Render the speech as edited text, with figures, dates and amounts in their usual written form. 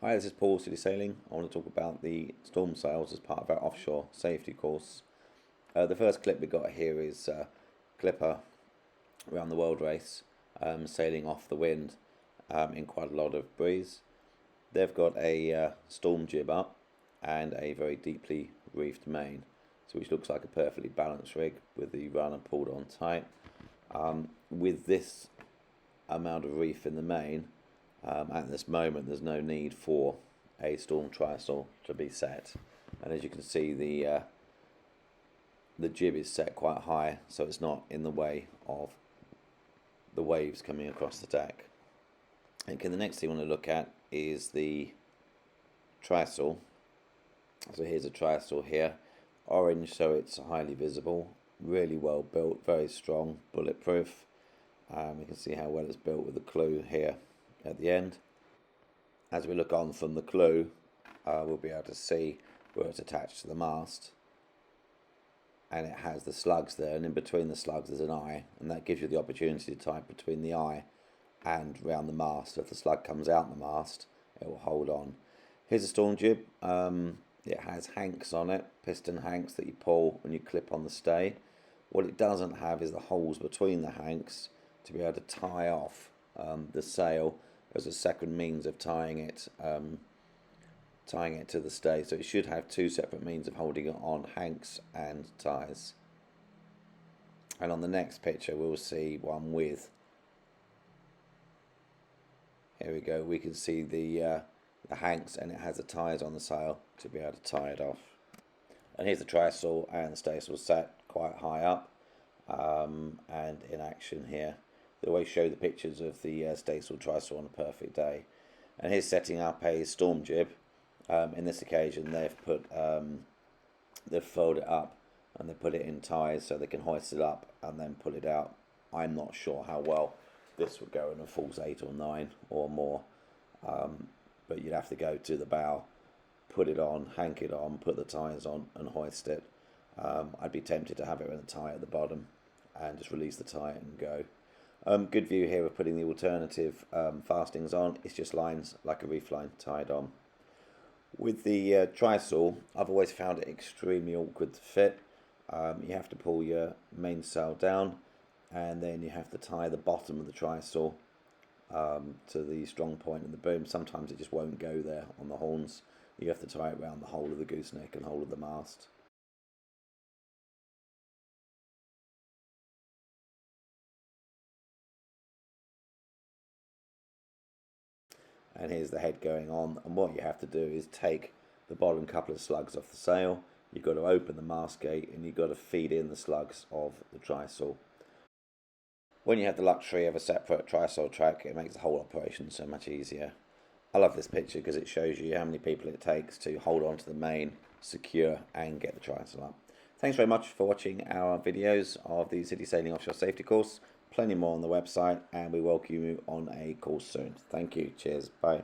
Hi, this is Paul, City Sailing. I want to talk about the storm sails as part of our offshore safety course. The first clip we got here is Clipper around the world race, sailing off the wind in quite a lot of breeze. They've got a Storm Jib up and a very deeply reefed main, so which looks like a perfectly balanced rig with the runner pulled on tight. With this amount of reef in the main, at this moment there's no need for a storm trysail to be set, and as you can see the jib is set quite high, so it's not in the way of the waves coming across the deck. Okay, the next thing I want to look at is the trysail. So here's a trysail here, orange so it's highly visible, really well built, very strong, bulletproof. You can see how well it's built with the clue here at the end. As we look on from the clue, we'll be able to see where it's attached to the mast, and it has the slugs there, and in between the slugs there's an eye, and that gives you the opportunity to tie between the eye and round the mast. So if the slug comes out the mast, it will hold on. Here's a storm jib. It has hanks on it, piston hanks that you pull when you clip on the stay. What it doesn't have is the holes between the hanks to be able to tie off the sail as a second means of tying it to the stay. So it should have two separate means of holding it on, hanks and ties. And on the next picture we'll see one with, here we go, we can see the hanks, and it has the ties on the sail to be able to tie it off. And here's the trysail and the staysail set quite high up and in action here. They always show the pictures of the staysail trysail on a perfect day. And here's setting up a storm jib. In this occasion they've folded it up and they put it in ties so they can hoist it up and then pull it out. I'm not sure how well this would go in a falls 8 or 9 or more, but you'd have to go to the bow, put it on, hank it on, put the ties on and hoist it. I'd be tempted to have it in a tie at the bottom and just release the tie and go. Good view here of putting the alternative fastings on. It's just lines like a reef line tied on. With the trysail, I've always found it extremely awkward to fit. You have to pull your mainsail down, and then you have to tie the bottom of the trysail to the strong point in the boom. Sometimes it just won't go there on the horns. You have to tie it around the whole of the gooseneck and whole of the mast. And here's the head going on, and what you have to do is take the bottom couple of slugs off the sail. You've got to open the mast gate and you've got to feed in the slugs of the trysail. When you have the luxury of a separate trysail track, it makes the whole operation so much easier. I love this picture because it shows you how many people it takes to hold on to the main, secure and get the trysail up. Thanks very much for watching our videos of the City Sailing Offshore Safety Course. Plenty more on the website, and we welcome you on a course soon. Thank you. Cheers. Bye.